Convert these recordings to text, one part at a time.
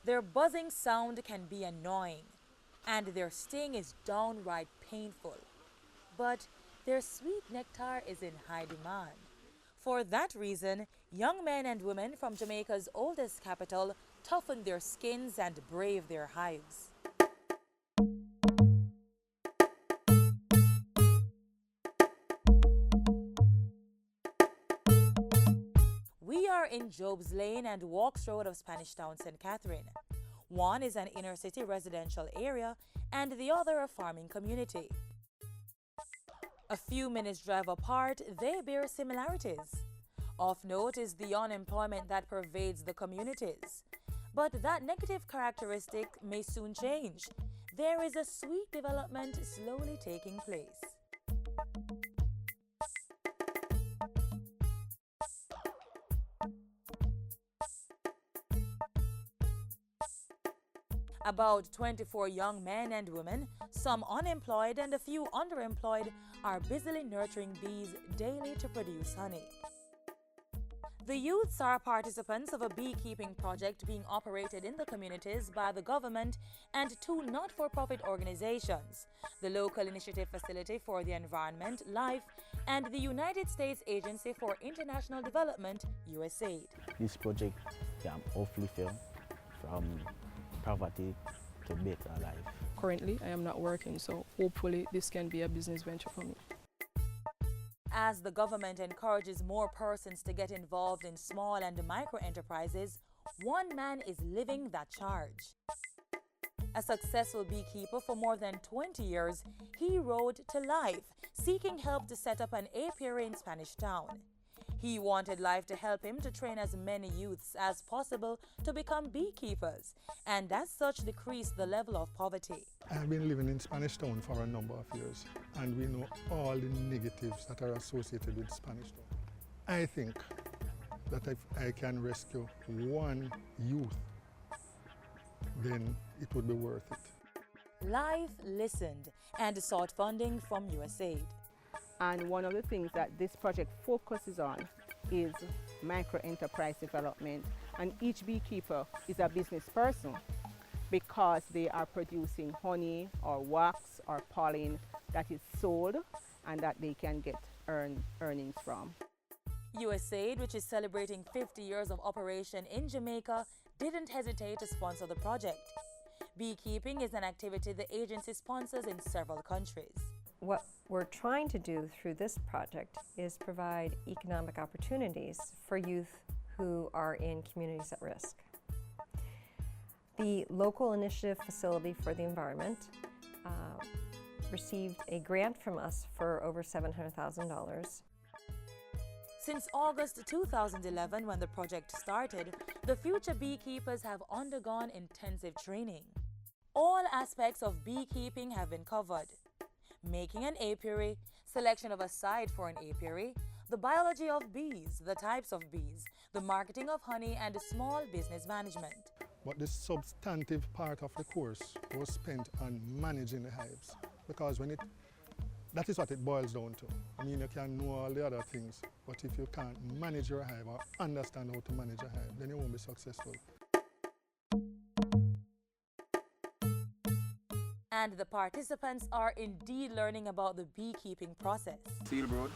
Their buzzing sound can be annoying, and their sting is downright painful. But their sweet nectar is in high demand. For that reason, young men and women from Jamaica's oldest capital toughen their skins and brave their hives. We are in Job's Lane and Walks Road of Spanish Town, St. Catherine. One is an inner city residential area and the other a farming community. A few minutes drive apart, they bear similarities. Of note is the unemployment that pervades the communities. But that negative characteristic may soon change. There is a sweet development slowly taking place. About 24 young men and women, some unemployed and a few underemployed, are busily nurturing bees daily to produce honey. The youths are participants of a beekeeping project being operated in the communities by the government and two not-for-profit organizations, the Local Initiative Facility for the Environment, L.I.F.E, and the United States Agency for International Development, USAID. This project can hopefully fail from poverty to better life. Currently, I am not working, so hopefully this can be a business venture for me. As the government encourages more persons to get involved in small and micro enterprises, one man is living that charge. A successful beekeeper for more than 20 years, he rode to L.I.F.E, seeking help to set up an apiary in Spanish Town. He wanted L.I.F.E to help him to train as many youths as possible to become beekeepers, and as such decrease the level of poverty. I've been living in Spanish Town for a number of years, and we know all the negatives that are associated with Spanish Town. I think that if I can rescue one youth, then it would be worth it. L.I.F.E listened and sought funding from USAID. And one of the things that this project focuses on is micro-enterprise development. And each beekeeper is a business person because they are producing honey or wax or pollen that is sold and that they can get earnings from. USAID, which is celebrating 50 years of operation in Jamaica, didn't hesitate to sponsor the project. Beekeeping is an activity the agency sponsors in several countries. What we're trying to do through this project is provide economic opportunities for youth who are in communities at risk. The Local Initiative Facility for the Environment received a grant from us for over $700,000. Since August 2011, when the project started, the future beekeepers have undergone intensive training. All aspects of beekeeping have been covered. Making an apiary, selection of a site for an apiary, the biology of bees, the types of bees, the marketing of honey, and small business management. But the substantive part of the course was spent on managing the hives, because that is what it boils down to. I mean, you can know all the other things, but if you can't manage your hive or understand how to manage a hive, then you won't be successful. And the participants are indeed learning about the beekeeping process. Seal brood.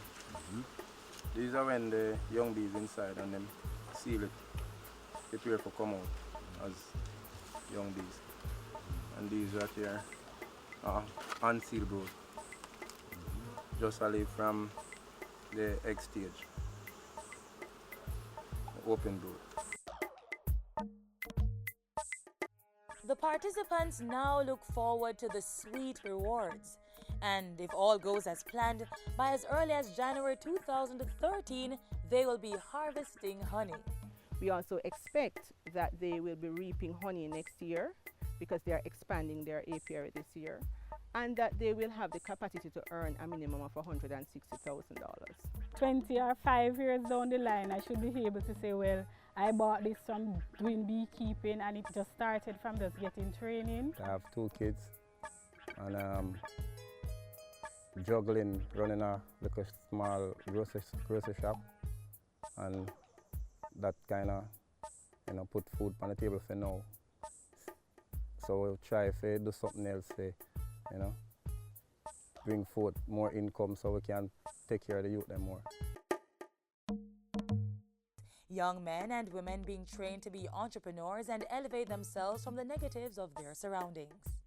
These are when the young bees inside and them seal it, prepare for come out as young bees. And these right here are unsealed brood. Just a leaf from the egg stage. Open brood. The participants now look forward to the sweet rewards. And if all goes as planned, by as early as January 2013, they will be harvesting honey. We also expect that they will be reaping honey next year because they are expanding their apiary this year, and that they will have the capacity to earn a minimum of $160,000. 20 or 5 years down the line, I should be able to say, well, I bought this from doing beekeeping and it just started from just getting training. I have 2 kids and juggling, running a little small grocery shop, and that kind of put food on the table for now. so we'll try to do something else to, you know, bring forth more income so we can take care of the youth them more. Young men and women being trained to be entrepreneurs and elevate themselves from the negatives of their surroundings.